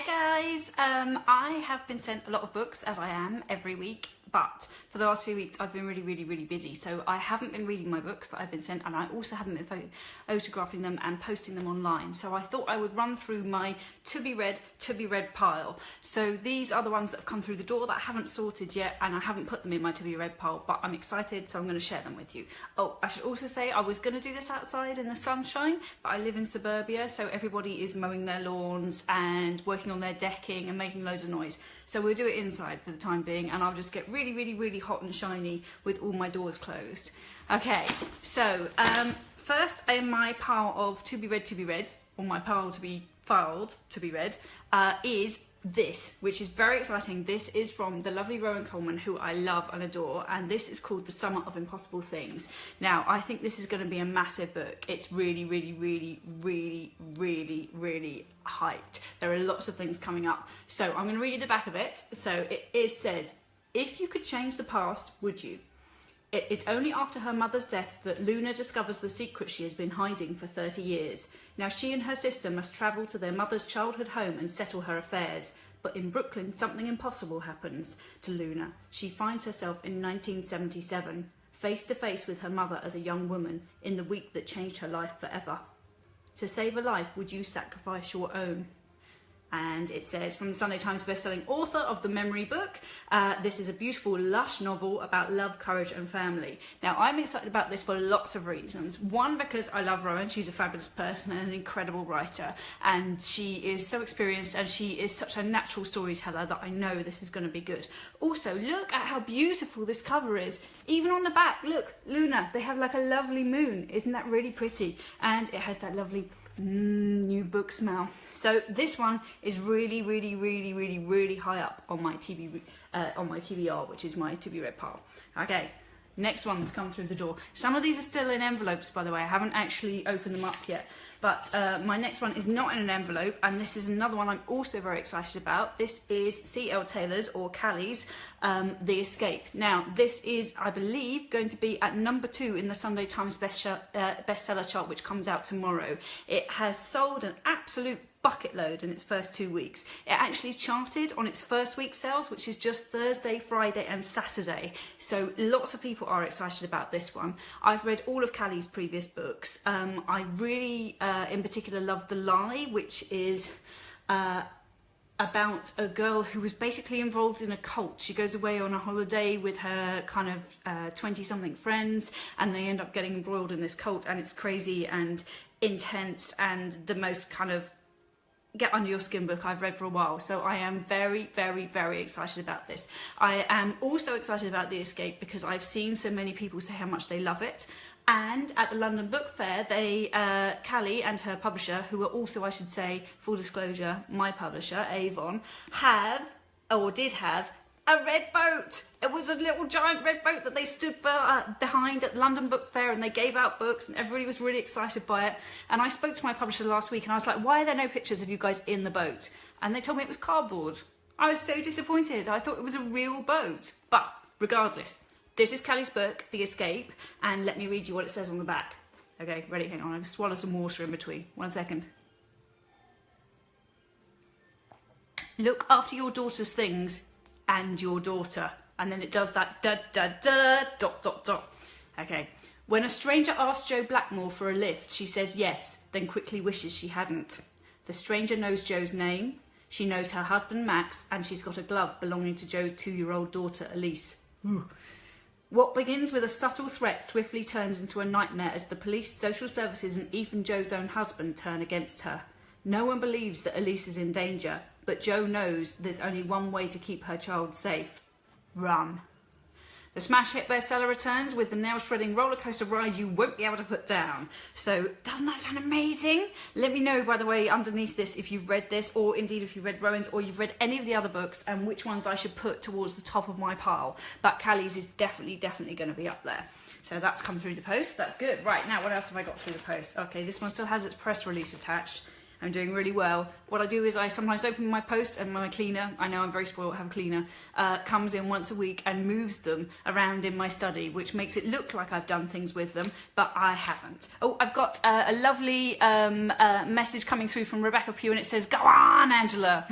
guys, I have been sent a lot of books, as I am every week, but for the last few weeks I've been really busy, so I haven't been reading my books that I've been sent, and I also haven't been photographing them and posting them online. So I thought I would run through my to be read pile. So these are the ones that have come through the door that I haven't sorted yet, and I haven't put them in my to be read pile, but I'm excited, so I'm going to share them with you. Oh, I should also say I was going to do this outside in the sunshine, but I live in suburbia, so everybody is mowing their lawns and working on their decking and making loads of noise. So we'll do it inside for the time being, and I'll just get really hot and shiny with all my doors closed. Okay, so first in my pile of to be read, or my pile to be filed to be read, is this, which is very exciting. This is from the lovely Rowan Coleman, who I love and adore, and this is called The Summer of Impossible Things. Now, I think this is going to be a massive book. It's really hyped. There are lots of things coming up, so I'm going to read you the back of it. So it says, if you could change the past, would you? It is only after her mother's death that Luna discovers the secret she has been hiding for 30 years. Now she and her sister must travel to their mother's childhood home and settle her affairs. But in Brooklyn, something impossible happens to Luna. She finds herself in 1977, face to face with her mother as a young woman in the week that changed her life forever. To save a life, would you sacrifice your own? And it says, from the Sunday Times bestselling author of The Memory Book, this is a beautiful, lush novel about love, courage and family. Now, I'm excited about this for lots of reasons. One, because I love Rowan. She's a fabulous person and an incredible writer. And she is so experienced, and she is such a natural storyteller that I know this is going to be good. Also, look at how beautiful this cover is. Even on the back, look, Luna, they have like a lovely moon. Isn't that really pretty? And it has that lovely new book smell. So this one is really high up on my on my TBR, which is my to be read pile. Okay, next one's come through the door. Some of these are still in envelopes, by the way. I haven't actually opened them up yet, but my next one is not in an envelope, and this is another one I'm also very excited about. This is C.L. Taylor's, or Callie's, The Escape. Now, this is, I believe, going to be at number 2 in the Sunday Times bestseller chart, which comes out tomorrow. It has sold an absolute bucket load in its first 2 weeks. It actually charted on its first week sales, which is just Thursday, Friday and Saturday. So lots of people are excited about this one. I've read all of Callie's previous books. I really, in particular, love The Lie, which is about a girl who was basically involved in a cult. She goes away on a holiday with her kind of 20-something friends, and they end up getting embroiled in this cult, and it's crazy and intense and the most kind of get under your skin book I've read for a while. So I am very excited about this. I am also excited about The Escape because I've seen so many people say how much they love it. And at the London Book Fair, they, Callie and her publisher, who are also, I should say, full disclosure, my publisher, Avon, have, or did have, a red boat. It was a little giant red boat that they stood behind at the London Book Fair, and they gave out books, and everybody was really excited by it. And I spoke to my publisher last week, and I was like, why are there no pictures of you guys in the boat? And they told me it was cardboard. I was so disappointed. I thought it was a real boat. But regardless, this is Callie's book, The Escape, and let me read you what it says on the back. Okay, ready? Hang on, I'm gonna swallow some water in between. 1 second. Look after your daughter's things and your daughter. And then it does that ... Okay. When a stranger asks Joe Blackmore for a lift, she says yes, then quickly wishes she hadn't. The stranger knows Joe's name, she knows her husband Max, and she's got a glove belonging to Joe's 2-year-old daughter Elise. Ooh. What begins with a subtle threat swiftly turns into a nightmare as the police, social services and even Joe's own husband turn against her. No one believes that Elise is in danger, but Joe knows there's only one way to keep her child safe. Run. The smash hit bestseller returns with the nail-shredding roller coaster ride you won't be able to put down. So, doesn't that sound amazing? Let me know, by the way, underneath this if you've read this, or indeed if you've read Rowan's, or you've read any of the other books, and which ones I should put towards the top of my pile. But Callie's is definitely going to be up there. So that's come through the post. That's good. Right, now what else have I got through the post? Okay, this one still has its press release attached. I'm doing really well. What I do is I sometimes open my posts and my cleaner, I know I'm very spoiled, I have a cleaner, comes in once a week and moves them around in my study, which makes it look like I've done things with them, but I haven't. Oh, I've got a lovely message coming through from Rebecca Pugh, and it says, "Go on, Angela."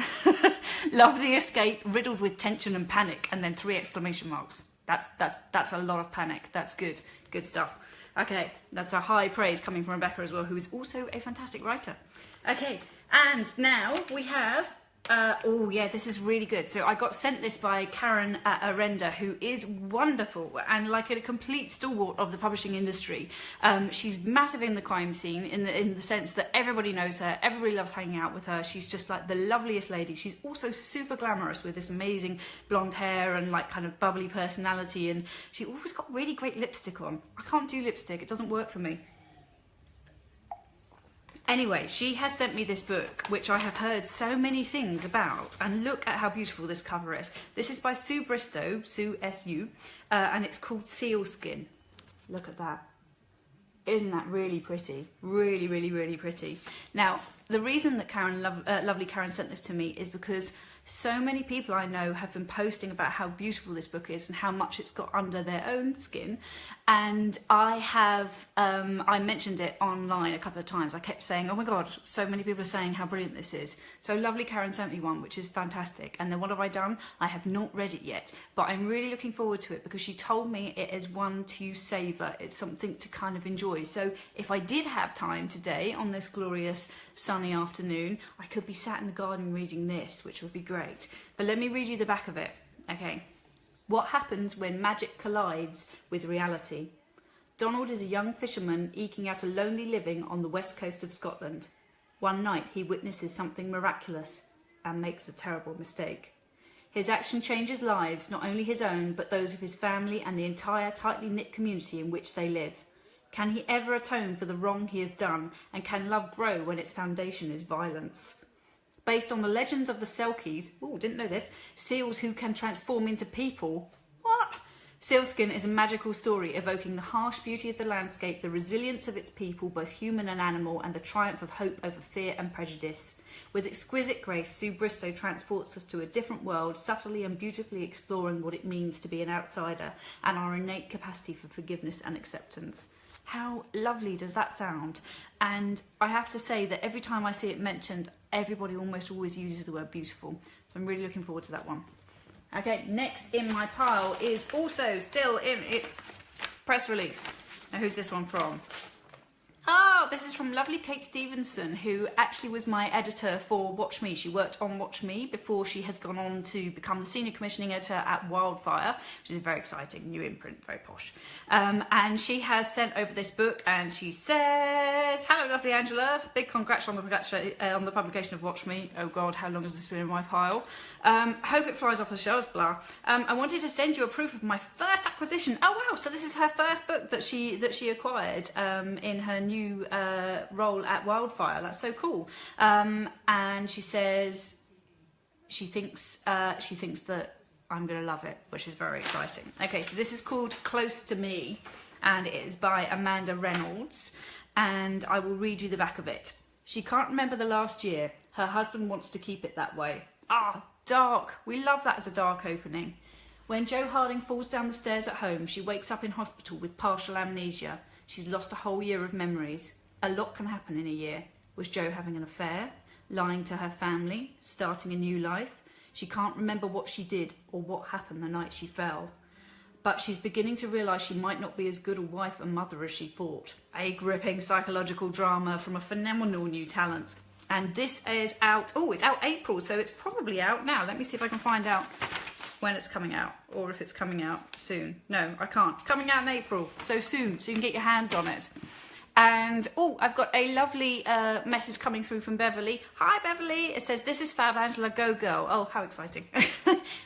Love the escape, riddled with tension and panic, and then 3 exclamation marks. That's a lot of panic. That's good. Good stuff. Okay, that's a high praise coming from Rebecca as well, who is also a fantastic writer. Okay, and now we have, oh yeah, this is really good. So I got sent this by Karen Arenda, who is wonderful and like a complete stalwart of the publishing industry. She's massive in the crime scene in the sense that everybody knows her, everybody loves hanging out with her. She's just like the loveliest lady. She's also super glamorous with this amazing blonde hair and like kind of bubbly personality, and she always got really great lipstick on. I can't do lipstick, it doesn't work for me. Anyway, she has sent me this book, which I have heard so many things about, and look at how beautiful this cover is. This is by Sue Bristow, Sue S.U., and it's called Sealskin. Look at that. Isn't that really pretty? Really, really, really pretty. Now, the reason that lovely Karen sent this to me is because so many people I know have been posting about how beautiful this book is and how much it's got under their own skin. And I have, I mentioned it online a couple of times. I kept saying, oh my God, so many people are saying how brilliant this is. So lovely Karen sent me one, which is fantastic. And then what have I done? I have not read it yet, but I'm really looking forward to it because she told me it is one to savour. It's something to kind of enjoy. So if I did have time today on this glorious sunny afternoon, I could be sat in the garden reading this, which would be great. But let me read you the back of it. Okay. What happens when magic collides with reality? Donald is a young fisherman eking out a lonely living on the west coast of Scotland. One night he witnesses something miraculous and makes a terrible mistake. His action changes lives, not only his own, but those of his family and the entire tightly knit community in which they live. Can he ever atone for the wrong he has done, and can love grow when its foundation is violence? Based on the legend of the Selkies, ooh, didn't know this, seals who can transform into people. What? Sealskin is a magical story evoking the harsh beauty of the landscape, the resilience of its people, both human and animal, and the triumph of hope over fear and prejudice. With exquisite grace, Sue Bristow transports us to a different world, subtly and beautifully exploring what it means to be an outsider and our innate capacity for forgiveness and acceptance. How lovely does that sound? And I have to say that every time I see it mentioned, everybody almost always uses the word beautiful. So I'm really looking forward to that one. Okay, next in my pile is also still in its press release. Now, who's this one from? Oh, this is from lovely Kate Stevenson, who actually was my editor for Watch Me. She worked on Watch Me before she has gone on to become the senior commissioning editor at Wildfire, which is very exciting, new imprint, very posh. And she has sent over this book, and she says, "Hello, lovely Angela. Big congrats on the publication of Watch Me. Oh God, how long has this been in my pile? Hope it flies off the shelves, blah. I wanted to send you a proof of my first acquisition." Oh wow, so this is her first book that she acquired in her new role at Wildfire. That's so cool. And she says she thinks that I'm gonna love it, which is very exciting. Okay, so this is called Close to Me, and it is by Amanda Reynolds, and I will read you the back of it. She can't remember the last year. Her husband wants to keep it that way. Ah, dark. We love that as a dark opening. When Jo Harding falls down the stairs at home, she wakes up in hospital with partial amnesia. She's lost a whole year of memories. A lot can happen in a year. Was Jo having an affair? Lying to her family? Starting a new life? She can't remember what she did or what happened the night she fell. But she's beginning to realise she might not be as good a wife and mother as she thought. A gripping psychological drama from a phenomenal new talent. And this is out, oh, it's out April, so it's probably out now. Let me see if I can find out when it's coming out, or if it's coming out soon. No, I can't. It's coming out in April, so soon, so you can get your hands on it. And, oh, I've got a lovely message coming through from Beverly. Hi, Beverly. It says, "This is fab, Angela, go girl." Oh, how exciting.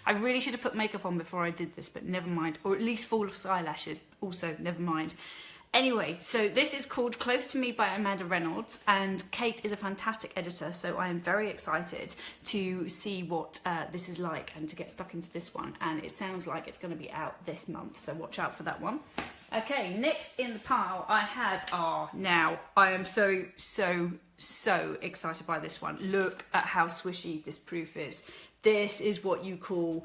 I really should have put makeup on before I did this, but never mind. Or at least false eyelashes, also, never mind. Anyway, so this is called Close to Me by Amanda Reynolds, and Kate is a fantastic editor, so I am very excited to see what this is like and to get stuck into this one. And it sounds like it's going to be out this month, so watch out for that one. Okay, next in the pile I have, now I am so excited by this one. Look at how swishy this proof is. This is what you call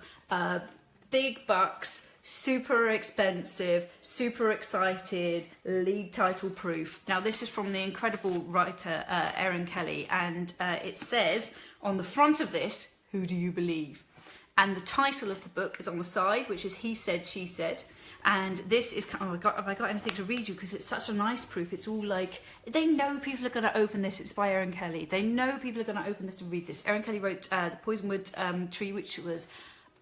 big bucks, super expensive, super excited lead title proof. Now this is from the incredible writer Erin Kelly, and it says on the front of this, "Who do you believe?" And the title of the book is on the side, which is He Said, She Said. And this is, oh my God, have I got anything to read you? Because it's such a nice proof. It's all like, they know people are going to open this. It's by Erin Kelly. They know people are going to open this and read this. Erin Kelly wrote The Poisonwood Tree, which was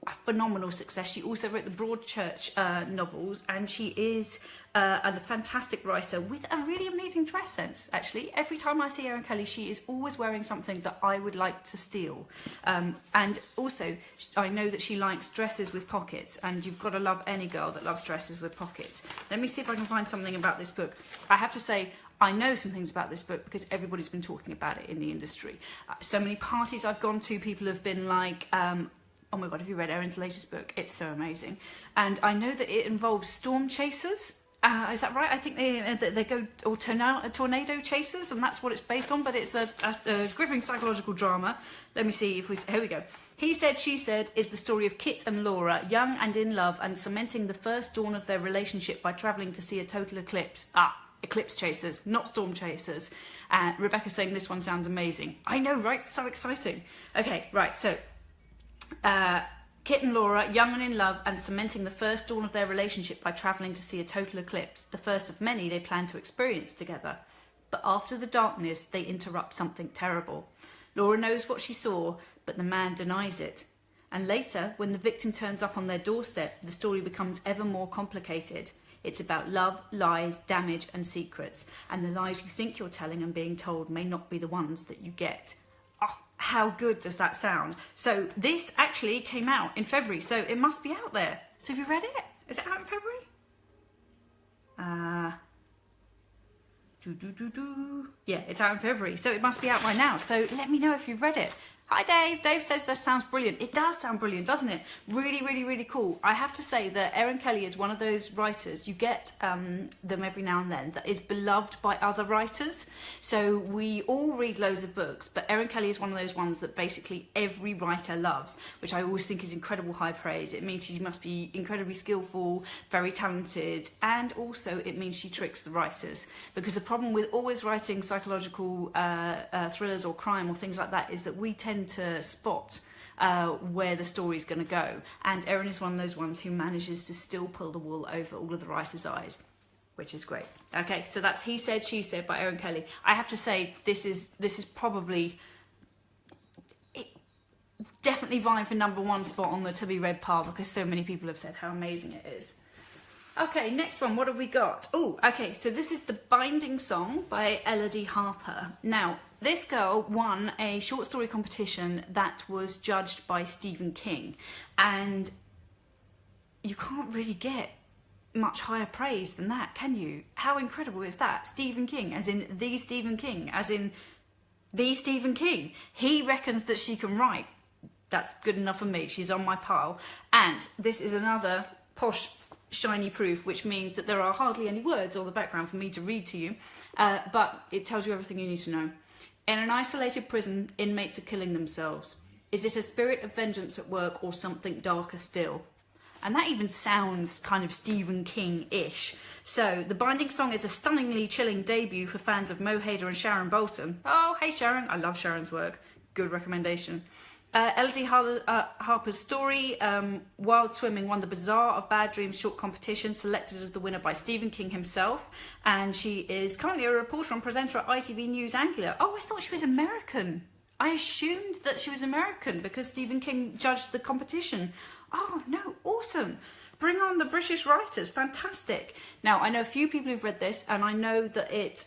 a phenomenal success. She also wrote the Broadchurch novels, and she is a fantastic writer with a really amazing dress sense, actually. Every time I see Erin Kelly, she is always wearing something that I would like to steal. And also, I know that she likes dresses with pockets, and you've got to love any girl that loves dresses with pockets. Let me see if I can find something about this book. I have to say, I know some things about this book because everybody's been talking about it in the industry. So many parties I've gone to, people have been like, oh my God, have you read Erin's latest book? It's so amazing. And I know that it involves storm chasers. Is that right? I think they go, or tornado chasers, and that's what it's based on, but it's a gripping psychological drama. Let me see if here we go. He Said, She Said is the story of Kit and Laura, young and in love, and cementing the first dawn of their relationship by travelling to see a total eclipse. Eclipse chasers, not storm chasers. Rebecca's saying this one sounds amazing. I know, right? So exciting. Okay, right, so Kit and Laura, young and in love, and cementing the first dawn of their relationship by travelling to see a total eclipse, the first of many they plan to experience together. But after the darkness, they interrupt something terrible. Laura knows what she saw, but the man denies it. And later, when the victim turns up on their doorstep, the story becomes ever more complicated. It's about love, lies, damage, and secrets. And the lies you think you're telling and being told may not be the ones that you get. How good does that sound? So this actually came out in February, so it must be out there. So have you read it? Is it out in February? Yeah, it's out in February, so it must be out by now. So let me know if you've read it. Hi Dave. Dave says that sounds brilliant. It does sound brilliant, doesn't it? Really, really, really cool. I have to say that Erin Kelly is one of those writers, you get them every now and then, that is beloved by other writers. So we all read loads of books, but Erin Kelly is one of those ones that basically every writer loves, which I always think is incredible high praise. It means she must be incredibly skillful, very talented, and also it means she tricks the writers. Because the problem with always writing psychological thrillers or crime or things like that is that we tend to spot where the story's going to go, and Erin is one of those ones who manages to still pull the wool over all of the writers' eyes, which is great. Okay, so that's He Said, She Said by Erin Kelly. I have to say this is probably definitely vying for #1 spot on the to be read pile because so many people have said how amazing it is. Okay, next one, what have we got? Oh, okay, so this is The Binding Song by Elodie Harper. Now, this girl won a short story competition that was judged by Stephen King, and you can't really get much higher praise than that, can you? How incredible is that? Stephen King, as in the Stephen King, as in the Stephen King. He reckons that she can write. That's good enough for me. She's on my pile. And this is another posh shiny proof, which means that there are hardly any words on the background for me to read to you, but it tells you everything you need to know. In an isolated prison, inmates are killing themselves. Is it a spirit of vengeance at work or something darker still? And that even sounds kind of Stephen King-ish. So, The Binding Song is a stunningly chilling debut for fans of Mo Hader and Sharon Bolton. Oh, hey Sharon, I love Sharon's work. Good recommendation. Elodie Harper's story, Wild Swimming, won the Bazaar of Bad Dreams short competition, selected as the winner by Stephen King himself, and she is currently a reporter and presenter at ITV News Anglia. Oh, I thought she was American. I assumed that she was American because Stephen King judged the competition. Oh no, awesome. Bring on the British writers, fantastic. Now, I know a few people who've read this, and I know that it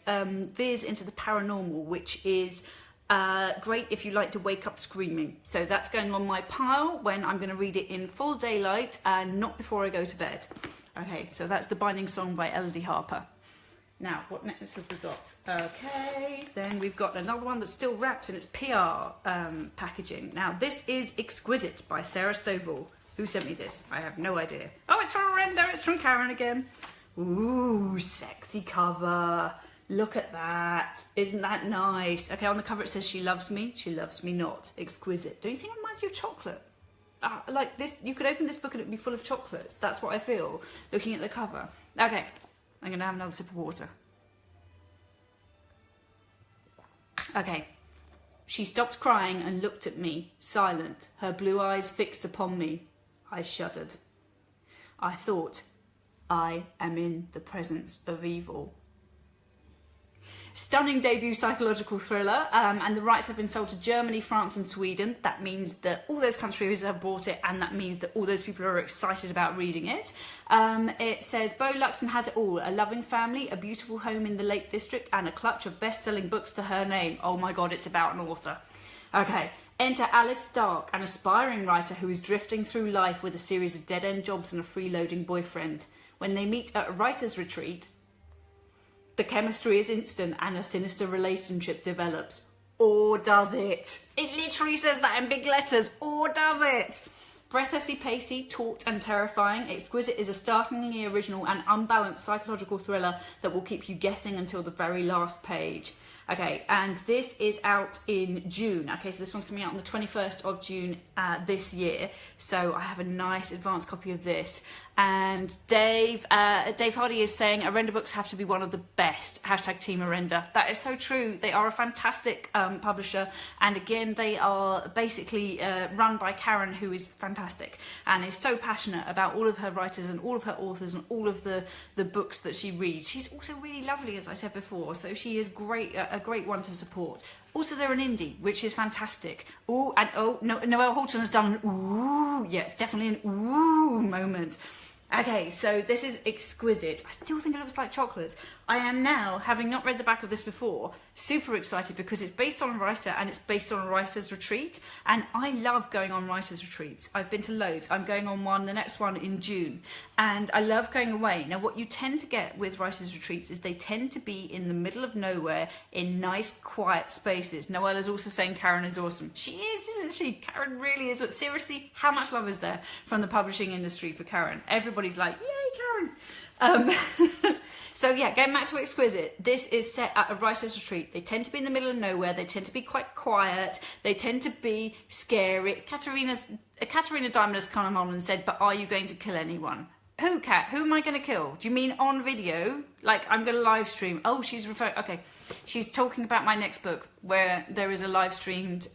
veers into the paranormal, which is great if you like to wake up screaming. So that's going on my pile when I'm going to read it in full daylight and not before I go to bed. Okay, so that's The Binding Song by Elodie Harper. Now, what next have we got? Okay, then we've got another one that's still wrapped in its PR packaging. Now, this is Exquisite by Sarah Stovall. Who sent me this? I have no idea. Oh, it's from Renda, it's from Karen again. Ooh, sexy cover. Look at that. Isn't that nice? Okay, on the cover it says she loves me not. Exquisite. Do you think it reminds you of chocolate? Like this, you could open this book and it'd be full of chocolates. That's what I feel looking at the cover. Okay, I'm gonna have another sip of water. Okay. She stopped crying and looked at me, silent, her blue eyes fixed upon me. I shuddered. I thought, I am in the presence of evil. Stunning debut psychological thriller, and the rights have been sold to Germany, France and Sweden. That means that all those countries have bought it, and that means that all those people are excited about reading it. It says, Bo Luxon has it all. A loving family, a beautiful home in the Lake District, and a clutch of best-selling books to her name. Oh my God, it's about an author. Okay. Enter Alex Stark, an aspiring writer who is drifting through life with a series of dead-end jobs and a freeloading boyfriend. When they meet at a writer's retreat, the chemistry is instant and a sinister relationship develops. Or does it? It literally says that in big letters. Or does it? Breathlessly pacey, taut and terrifying, Exquisite is a startlingly original and unbalanced psychological thriller that will keep you guessing until the very last page. Okay, and this is out in June. Okay, so this one's coming out on the 21st of June this year. So I have a nice advanced copy of this. And Dave Hardy is saying Arenda books have to be one of the best. Hashtag Team Arenda. That is so true. They are a fantastic publisher. And again, they are basically run by Karen, who is fantastic and is so passionate about all of her writers and all of her authors and all of the books that she reads. She's also really lovely, as I said before. So she is great, a great one to support. Also, they're an indie, which is fantastic. Ooh, and Noelle Houghton has done an ooh. Yeah, it's definitely an ooh moment. Okay, so this is Exquisite. I still think it looks like chocolates. I am now, having not read the back of this before, super excited because it's based on a writer and it's based on a writer's retreat. And I love going on writer's retreats. I've been to loads. I'm going on one, the next one in June. And I love going away. Now, what you tend to get with writer's retreats is they tend to be in the middle of nowhere in nice, quiet spaces. Noelle is also saying Karen is awesome. She is, isn't she? Karen really is. But seriously, how much love is there from the publishing industry for Karen? Everybody's like, yay, Karen. So yeah, going back to Exquisite, this is set at a writer's retreat. They tend to be in the middle of nowhere. They tend to be quite quiet. They tend to be scary. Katerina Diamond has come on and said, but are you going to kill anyone? Who, Kat? Who am I going to kill? Do you mean on video? Like, I'm going to live stream. Oh, she's referring... Okay. She's talking about my next book, where there is a live streamed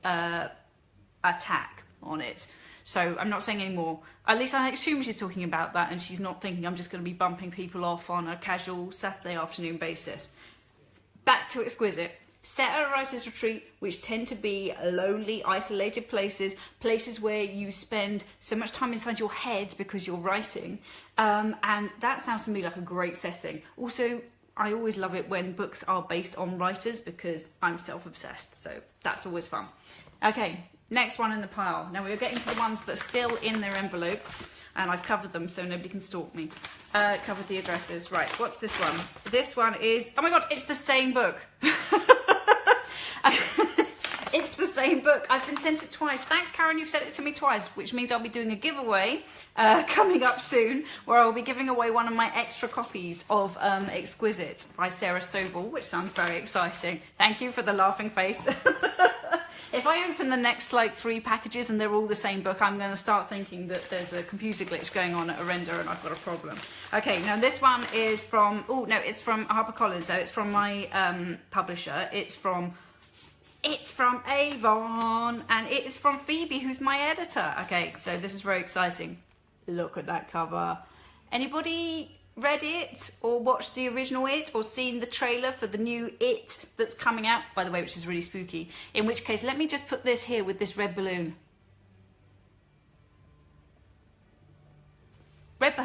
attack on it. So I'm not saying any more. At least I assume she's talking about that and she's not thinking I'm just going to be bumping people off on a casual Saturday afternoon basis. Back to Exquisite. Set at a writer's retreat, which tend to be lonely, isolated places, places where you spend so much time inside your head because you're writing. And that sounds to me like a great setting. Also, I always love it when books are based on writers because I'm self-obsessed. So that's always fun. Okay. Next one in the pile. Now we're getting to the ones that are still in their envelopes, and I've covered them so nobody can stalk me. Covered the addresses. Right, what's this one? This one is, oh my God, it's the same book. It's the same book. I've been sent it twice. Thanks, Karen, you've sent it to me twice, which means I'll be doing a giveaway coming up soon, where I'll be giving away one of my extra copies of Exquisite by Sarah Stovall, which sounds very exciting. Thank you for the laughing face. If I open the next like 3 packages and they're all the same book, I'm going to start thinking that there's a computer glitch going on at Arenda and I've got a problem. Okay, now this one is from, oh no, it's from HarperCollins, so it's from my publisher. It's from Avon, and it is from Phoebe, who's my editor. Okay, so this is very exciting. Look at that cover. Anybody read it or watched the original It or seen the trailer for the new It that's coming out, by the way, which is really spooky? In which case, let me just put this here with this red balloon. Red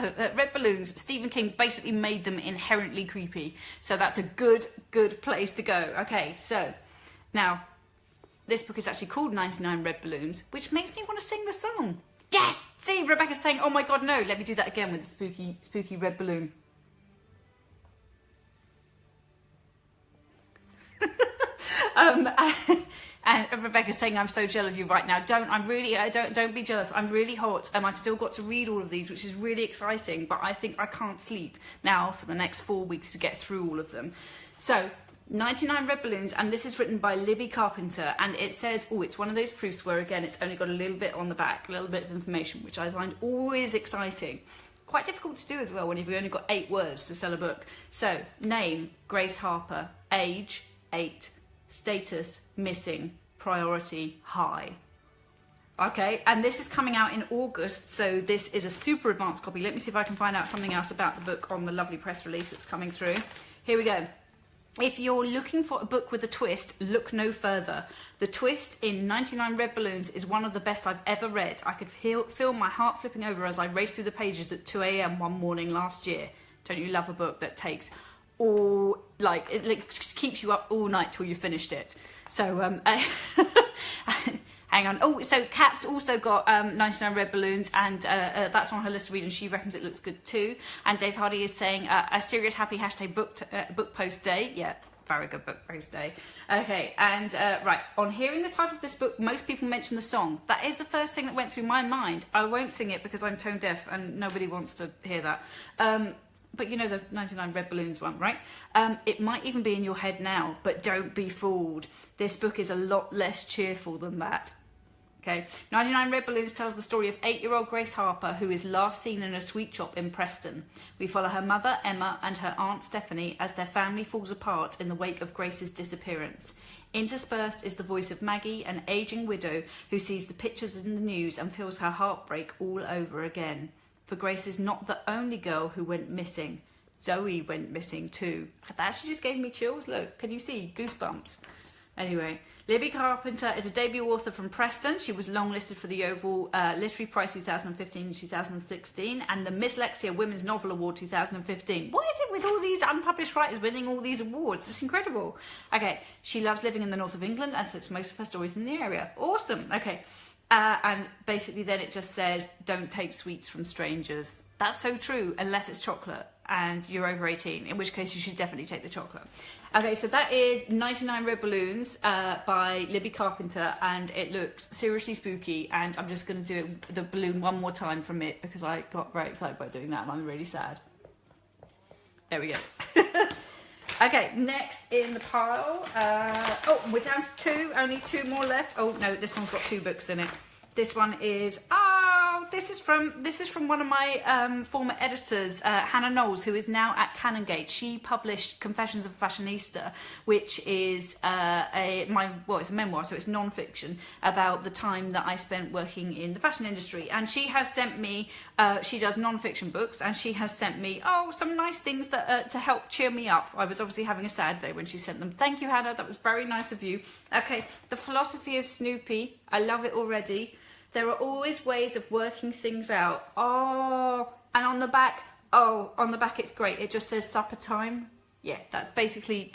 balloons, Stephen King basically made them inherently creepy. So that's a good place to go. Okay, so now this book is actually called 99 Red Balloons, which makes me want to sing the song. Yes! See, Rebecca's saying, oh my God, no. Let me do that again with the spooky red balloon. um, and Rebecca's saying, I'm so jealous of you right now. Don't be jealous. I'm really hot and I've still got to read all of these, which is really exciting, but I think I can't sleep now for the next 4 weeks to get through all of them. So 99 Red Balloons, and this is written by Libby Carpenter, and it says, oh, it's one of those proofs where, again, it's only got a little bit on the back, a little bit of information, which I find always exciting. Quite difficult to do as well when you've only got 8 words to sell a book. So, name, Grace Harper, age, 8, status, missing, priority, high. Okay, and this is coming out in August, so this is a super advanced copy. Let me see if I can find out something else about the book on the lovely press release that's coming through. Here we go. If you're looking for a book with a twist, look no further. The twist in 99 Red Balloons is one of the best I've ever read. I could feel my heart flipping over as I raced through the pages at 2 a.m. one morning last year. Don't you love a book that takes all, like, it keeps you up all night till you finished it? So, hang on. Oh, so Kat's also got 99 Red Balloons, and that's on her list to read, and she reckons it looks good too. And Dave Hardy is saying a serious happy hashtag book post day. Yeah, very good book post day. Okay, and right, on hearing the title of this book, most people mention the song. That is the first thing that went through my mind. I won't sing it because I'm tone deaf and nobody wants to hear that. But you know the 99 Red Balloons one, right? It might even be in your head now, but don't be fooled. This book is a lot less cheerful than that. Okay, 99 Red Balloons tells the story of 8-year-old Grace Harper, who is last seen in a sweet shop in Preston. We follow her mother, Emma, and her aunt, Stephanie, as their family falls apart in the wake of Grace's disappearance. Interspersed is the voice of Maggie, an ageing widow who sees the pictures in the news and feels her heart break all over again. For Grace is not the only girl who went missing. Zoe went missing too. That actually just gave me chills. Look, can you see? Goosebumps. Anyway, Libby Carpenter is a debut author from Preston. She was longlisted for the Oval Literary Prize 2015 and 2016 and the Dyslexia Women's Novel Award 2015. What is it with all these unpublished writers winning all these awards? It's incredible. Okay, she loves living in the north of England and sets most of her stories in the area. Awesome. Okay, and basically then it just says, don't take sweets from strangers. That's so true, unless it's chocolate and you're over 18, in which case you should definitely take the chocolate. Okay, so that is 99 Red Balloons by Libby Carpenter, and it looks seriously spooky, and I'm just going to do the balloon one more time from it because I got very excited by doing that and I'm really sad. There we go. Okay, next in the pile, oh, we're down to 2, only 2 more left. Oh no, this one's got 2 books in it. This one is, this is from one of my former editors, Hannah Knowles, who is now at Canongate. She published Confessions of a Fashionista, which is it's a memoir, so it's non-fiction, about the time that I spent working in the fashion industry. And she has sent me, she does non-fiction books, and she has sent me, some nice things that to help cheer me up. I was obviously having a sad day when she sent them. Thank you, Hannah, that was very nice of you. Okay, The Philosophy of Snoopy, I love it already. There are always ways of working things out. Oh, and on the back, it's great. It just says supper time. Yeah, that's basically,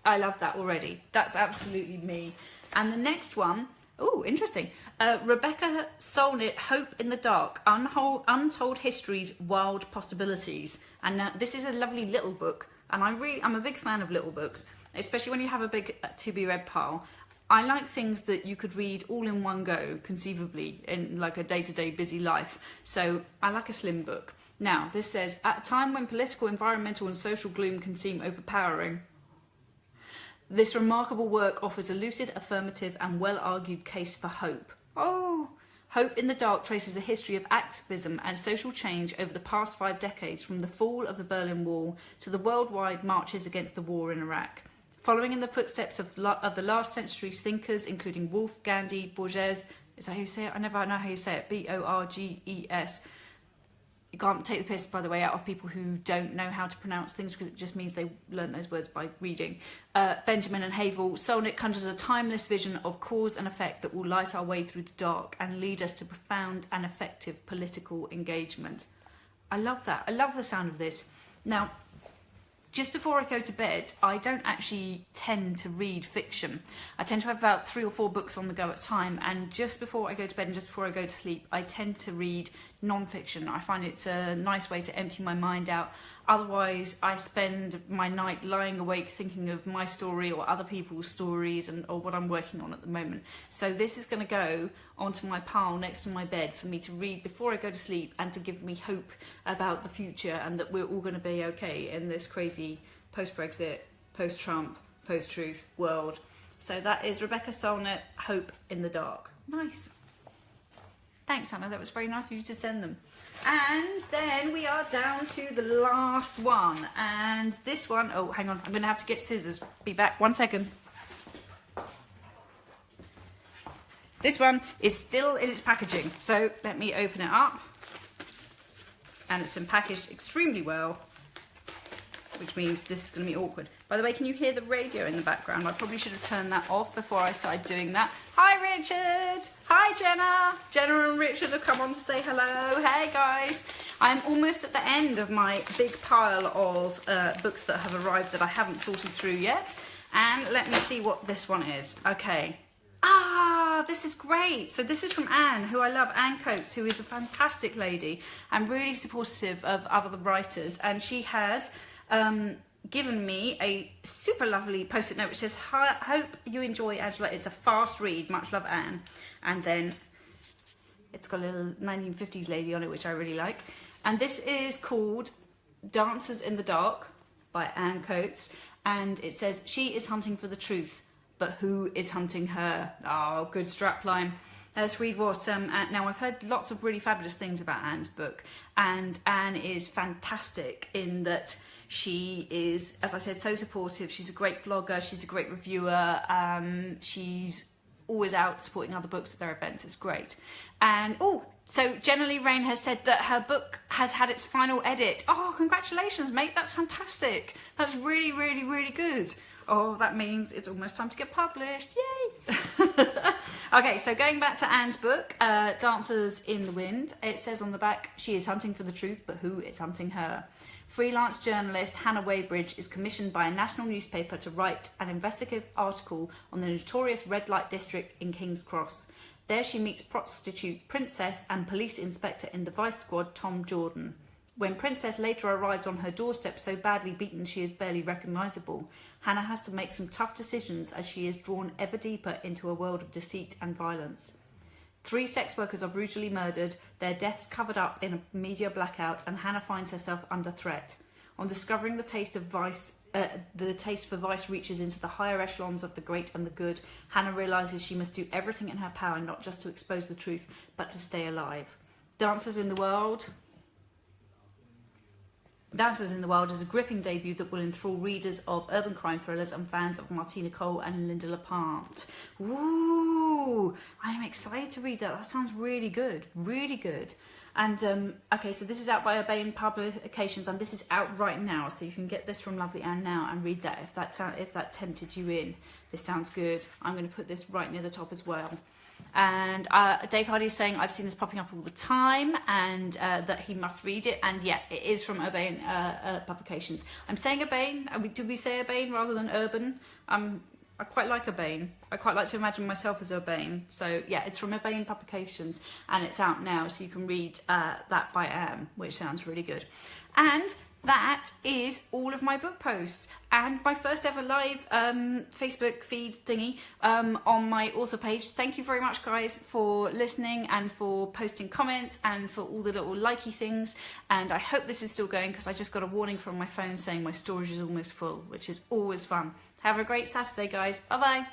I love that already. That's absolutely me. And the next one, oh, interesting. Rebecca Solnit, Hope in the Dark, Untold Histories, Wild Possibilities. And this is a lovely little book. And I'm a big fan of little books, especially when you have a big to-be-read pile. I like things that you could read all in one go, conceivably, in like a day-to-day busy life. So I like a slim book. Now, this says, at a time when political, environmental and social gloom can seem overpowering, this remarkable work offers a lucid, affirmative and well-argued case for hope. Oh! Hope in the Dark traces a history of activism and social change over the past 5 decades, from the fall of the Berlin Wall to the worldwide marches against the war in Iraq. Following in the footsteps of the last century's thinkers, including Woolf, Gandhi, Borges, is that how you say it? I never know how you say it. B-O-R-G-E-S. You can't take the piss, by the way, out of people who don't know how to pronounce things, because it just means they learn those words by reading. Benjamin and Havel, Solnit conjures a timeless vision of cause and effect that will light our way through the dark and lead us to profound and effective political engagement. I love that. I love the sound of this. Now, just before I go to bed, I don't actually tend to read fiction. I tend to have about 3 or 4 books on the go at a time, and just before I go to bed and just before I go to sleep, I tend to read non-fiction. I find it's a nice way to empty my mind out. Otherwise, I spend my night lying awake thinking of my story or other people's stories or what I'm working on at the moment. So this is going to go onto my pile next to my bed for me to read before I go to sleep and to give me hope about the future and that we're all going to be okay in this crazy post-Brexit, post-Trump, post-truth world. So that is Rebecca Solnit, Hope in the Dark. Nice. Thanks, Hannah. That was very nice of you to send them. And then we are down to the last one. And this one, oh, hang on. I'm going to have to get scissors. Be back 1 second. This one is still in its packaging. So let me open it up. And it's been packaged extremely well, which means this is going to be awkward. By the way, can you hear the radio in the background? I probably should have turned that off before I started doing that. Hi, Richard. Hi, Jenna. Jenna and Richard have come on to say hello. Hey, guys. I'm almost at the end of my big pile of books that have arrived that I haven't sorted through yet. And let me see what this one is. Okay. Ah, this is great. So this is from Anne, who I love, Anne Coates, who is a fantastic lady and really supportive of other writers. And she has given me a super lovely post-it note which says, hope you enjoy Angela. It's a fast read. Much love, Anne. And then it's got a little 1950s lady on it, which I really like. And this is called Dancers in the Dark by Anne Coates. And it says, she is hunting for the truth, but who is hunting her? Oh, good strapline. Let's read what now I've heard lots of really fabulous things about Anne's book, and Anne is fantastic in that she is, as I said, so supportive. She's a great blogger, she's a great reviewer, she's always out supporting other books at their events. It's great. And oh, so Jenna Lee Rain has said that her book has had its final edit. Oh, congratulations, mate, that's fantastic. That's really, really, really good. Oh, that means it's almost time to get published. Yay! Okay, so going back to Anne's book, Dancers in the Wind, it says on the back, she is hunting for the truth, but who is hunting her? Freelance journalist Hannah Weybridge is commissioned by a national newspaper to write an investigative article on the notorious red light district in King's Cross. There she meets prostitute Princess and police inspector in the Vice Squad, Tom Jordan. When Princess later arrives on her doorstep so badly beaten she is barely recognisable, Hannah has to make some tough decisions as she is drawn ever deeper into a world of deceit and violence. 3 sex workers are brutally murdered, their deaths covered up in a media blackout, and Hannah finds herself under threat. On discovering the taste for vice reaches into the higher echelons of the great and the good, Hannah realises she must do everything in her power not just to expose the truth, but to stay alive. Dancers in the World is a gripping debut that will enthrall readers of urban crime thrillers and fans of Martina Cole and Linda Lepant. Ooh, I am excited to read that. That sounds really good, really good. And okay, so this is out by Urbane Publications, and this is out right now, so you can get this from Lovely Anne now and read that if that tempted you in. This sounds good. I'm going to put this right near the top as well. And Dave Hardy is saying, I've seen this popping up all the time, and that he must read it. And yeah, it is from Urbane Publications. I'm saying Urbane. Do we say Urbane rather than Urban? I quite like Urbane. I quite like to imagine myself as Urbane. So yeah, it's from Urbane Publications, and it's out now, so you can read that by Anne, which sounds really good. And that is all of my book posts and my first ever live Facebook feed thingy on my author page. Thank you very much, guys, for listening and for posting comments and for all the little likey things. And I hope this is still going, because I just got a warning from my phone saying my storage is almost full, which is always fun. Have a great Saturday, guys. Bye-bye.